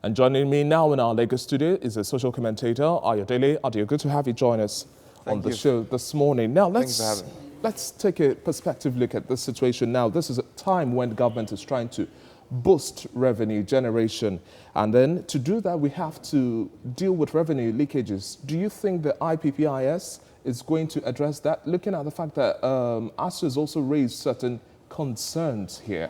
And joining me now in our Lagos studio is a social commentator, Ayodele Adio. Good to have you join us on the show this morning. Now, let's take a perspective look at this situation now. This is a time when the government is trying to boost revenue generation. And then to do that, we have to deal with revenue leakages. Do you think the IPPIS is going to address that, looking at the fact that ASUU has also raised certain concerns here?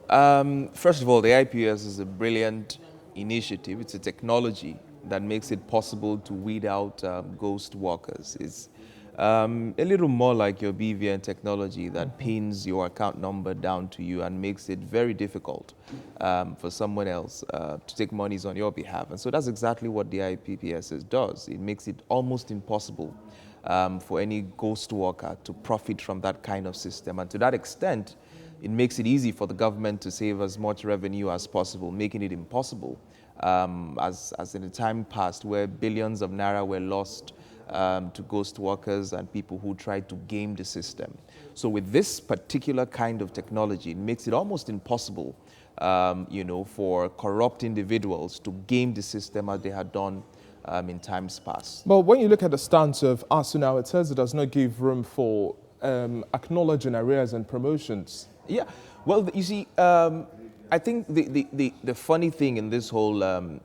First of all, the IPS is a brilliant initiative. It's a technology that makes it possible to weed out ghost workers. It's a little more like your BVN technology that pins your account number down to you and makes it very difficult for someone else to take monies on your behalf. And so that's exactly what the IPPS does. It makes it almost impossible for any ghost worker to profit from that kind of system. And to that extent, it makes it easy for the government to save as much revenue as possible, making it impossible, as in the time past where billions of naira were lost to ghost workers and people who tried to game the system. So with this particular kind of technology, it makes it almost impossible, for corrupt individuals to game the system as they had done in times past. But when you look at the stance of ASUU now, it says it does not give room for acknowledging arrears and promotions. Yeah, well, you see, I think the funny thing in this whole, I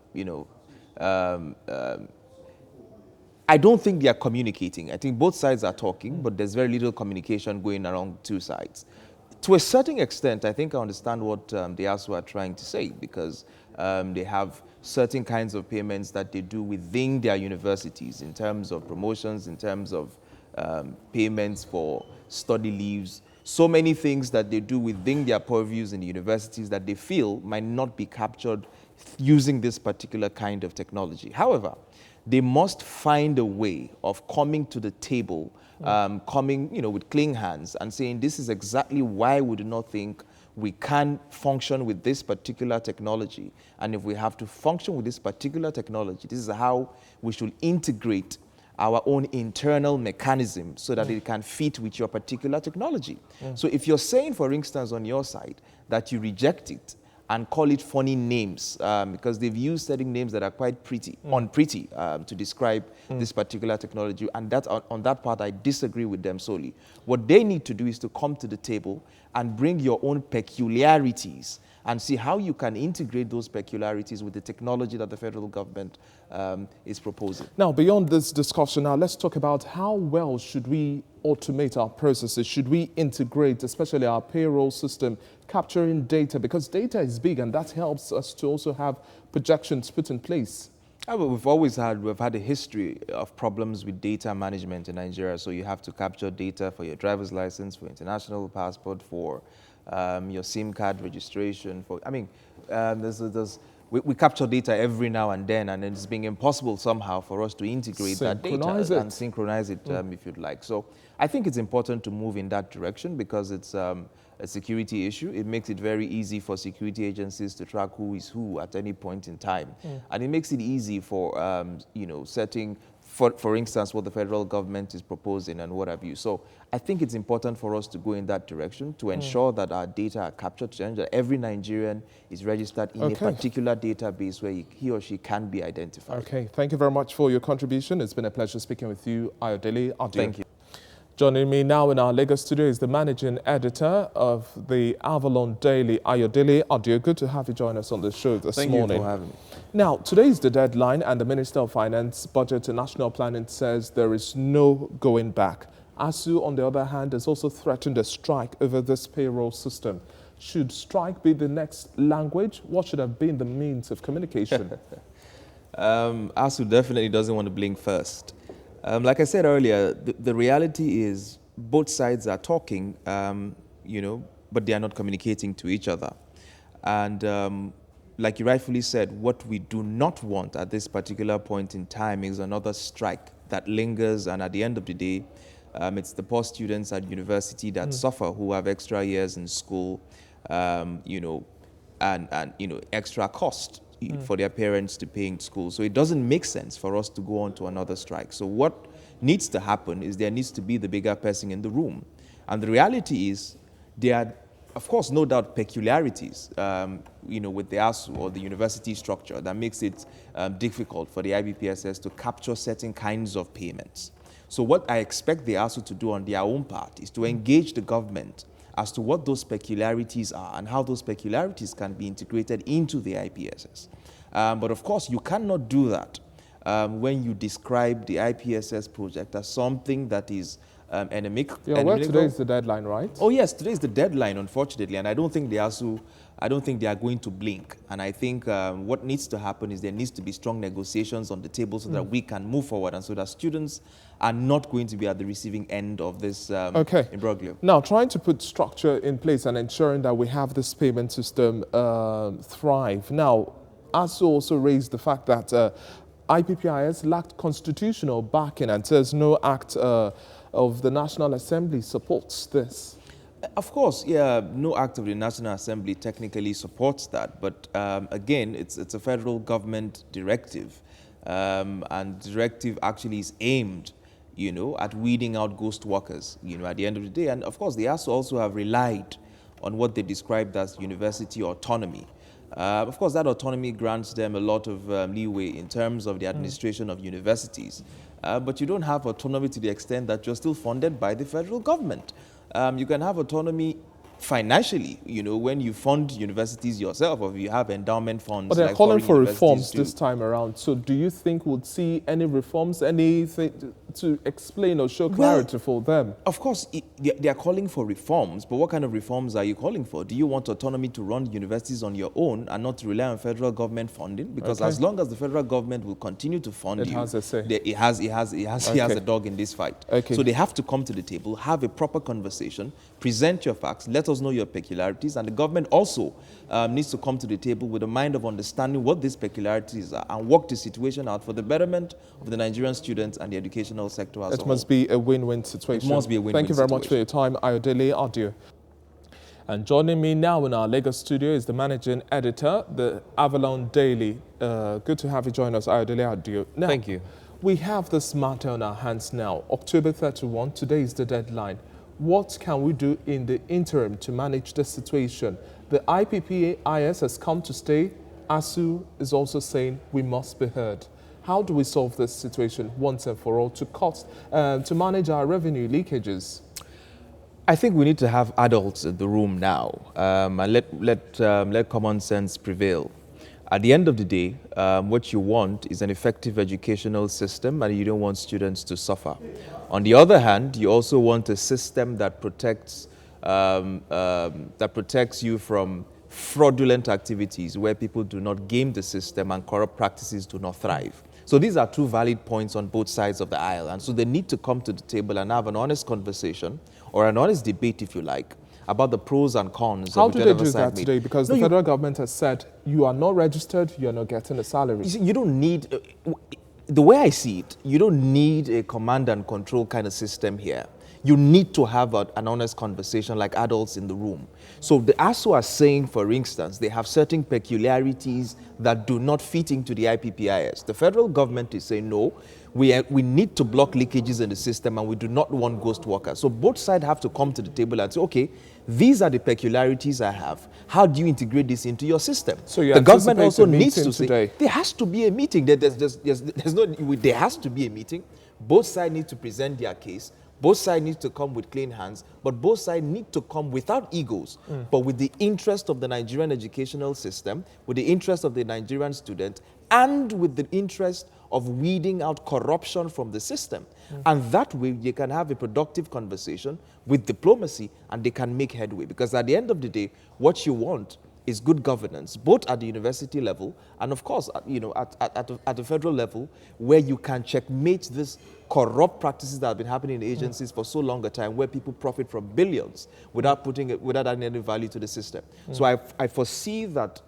don't think they are communicating. I think both sides are talking, but there's very little communication going around two sides. To a certain extent, I think I understand what the ASUU are trying to say, because they have certain kinds of payments that they do within their universities in terms of promotions, in terms of payments for study leaves, so many things that they do within their purviews in the universities that they feel might not be captured using this particular kind of technology. However, they must find a way of coming to the table, coming with clean hands and saying this is exactly why we do not think we can function with this particular technology. And if we have to function with this particular technology, this is how we should integrate our own internal mechanism so that it can fit with your particular technology. So if you're saying, for instance, on your side, that you reject it and call it funny names, because they've used certain names that are quite unpretty to describe this particular technology, and that on that part I disagree with them solely. What they need to do is to come to the table and bring your own peculiarities and see how you can integrate those peculiarities with the technology that the federal government is proposing. Now, beyond this discussion, now let's talk about how well should we automate our processes? Should we integrate, especially our payroll system, capturing data? Because data is big, and that helps us to also have projections put in place. We've had a history of problems with data management in Nigeria. So you have to capture data for your driver's license, for international passport, for your SIM card registration. We capture data every now and then, and it's being impossible somehow for us to integrate that data and synchronize it if you'd like. So I think it's important to move in that direction because it's a security issue. It makes it very easy for security agencies to track who is who at any point in time. And it makes it easy for, setting, for instance, what the federal government is proposing and what have you. So I think it's important for us to go in that direction to ensure that our data are captured, to ensure that every Nigerian is registered in a particular database where he or she can be identified. Okay, thank you very much for your contribution. It's been a pleasure speaking with you, Ayodele Adio. Thank you. Joining me now in our Lagos studio is the managing editor of the Avalon Daily, Ayodele Adio. Good to have you join us on the show this morning. Thank you for having me. Now, today is the deadline, and the Minister of Finance, Budget and National Planning says there is no going back. ASUU, on the other hand, has also threatened a strike over this payroll system. Should strike be the next language? What should have been the means of communication? ASUU definitely doesn't want to blink first. Like I said earlier, the reality is both sides are talking, but they are not communicating to each other. And like you rightfully said, what we do not want at this particular point in time is another strike that lingers, and at the end of the day, it's the poor students at university that suffer, who have extra years in school, and extra cost for their parents to pay in school. So it doesn't make sense for us to go on to another strike. So what needs to happen is there needs to be the bigger person in the room. And the reality is they are of course, no doubt peculiarities, with the ASUU or the university structure that makes it difficult for the IBPSS to capture certain kinds of payments. So what I expect the ASUU to do on their own part is to engage the government as to what those peculiarities are and how those peculiarities can be integrated into the IPSS. But of course, you cannot do that when you describe the IPSS project as something that is endemic. Yeah, well, today is the deadline, right? Oh yes, today is the deadline, unfortunately, and I don't think the ASUU, I don't think they are going to blink. And I think what needs to happen is there needs to be strong negotiations on the table so that we can move forward and so that students are not going to be at the receiving end of this imbroglio. Now, trying to put structure in place and ensuring that we have this payment system thrive. Now, ASUU also raised the fact that IPPIS lacked constitutional backing and says no act of the National Assembly supports this. Of course, yeah, no act of the National Assembly technically supports that, but again, it's a federal government directive, and the directive actually is aimed, at weeding out ghost workers, at the end of the day. And of course, they also have relied on what they described as university autonomy. Of course, that autonomy grants them a lot of leeway in terms of the administration of universities. But you don't have autonomy to the extent that you're still funded by the federal government. You can have autonomy financially, when you fund universities yourself, or if you have endowment funds. But they're like calling for reforms do. This time around. So do you think we'll see any reforms, anything to explain or show clarity for them? Of course, they are calling for reforms, but what kind of reforms are you calling for? Do you want autonomy to run universities on your own and not to rely on federal government funding? Because as long as the federal government will continue to fund you, has a say. It has a dog in this fight. So they have to come to the table, have a proper conversation, present your facts, let us know your peculiarities, and the government also needs to come to the table with a mind of understanding what these peculiarities are and work the situation out for the betterment of the Nigerian students and the educational sector as a whole. It must be a win-win situation. It must be a win-win Thank you very much for your time, Ayodele Adio. And joining me now in our Lagos studio is the managing editor, the Avalon Daily. Good to have you join us, Ayodele Adio. Now, thank you. We have this matter on our hands now. October 31, today is the deadline. What can we do in the interim to manage the situation? The IPPIS has come to stay. ASUU is also saying we must be heard. How do we solve this situation once and for all to manage our revenue leakages? I think we need to have adults in the room now and let common sense prevail. At the end of the day, what you want is an effective educational system, and you don't want students to suffer. On the other hand, you also want a system that protects you from fraudulent activities where people do not game the system and corrupt practices do not thrive. So these are two valid points on both sides of the aisle, and so they need to come to the table and have an honest conversation, or an honest debate, if you like, about the pros and cons. How do they do that today? Because the federal government has said you are not registered, you are not getting a salary. You see, you don't need, the way I see it, you don't need a command and control kind of system here. You need to have an honest conversation like adults in the room. So the ASUU are saying, for instance, they have certain peculiarities that do not fit into the IPPIS. The federal government is saying, no, we need to block leakages in the system and we do not want ghost workers. So both sides have to come to the table and say, okay, these are the peculiarities I have. How do you integrate this into your system? So the government also needs to today. say, there has to be a meeting. There has to be a meeting. Both sides need to present their case. Both sides need to come with clean hands, but both sides need to come without egos, but with the interest of the Nigerian educational system, with the interest of the Nigerian student, and with the interest of weeding out corruption from the system. And that way, you can have a productive conversation with diplomacy, and they can make headway. Because at the end of the day, what you want is good governance, both at the university level and, of course, at the federal level, where you can checkmate this corrupt practices that have been happening in agencies for so long a time, where people profit from billions without adding any value to the system. So I foresee that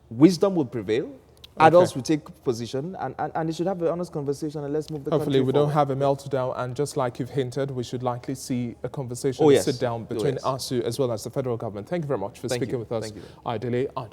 wisdom will prevail. Adults will take position, and they should have an honest conversation, and let's move the country Hopefully we forward. don't have a meltdown, and just like you've hinted, we should likely see a conversation sit down between ASUU as well as the federal government. Thank you very much for speaking with us. Ayodele Adio.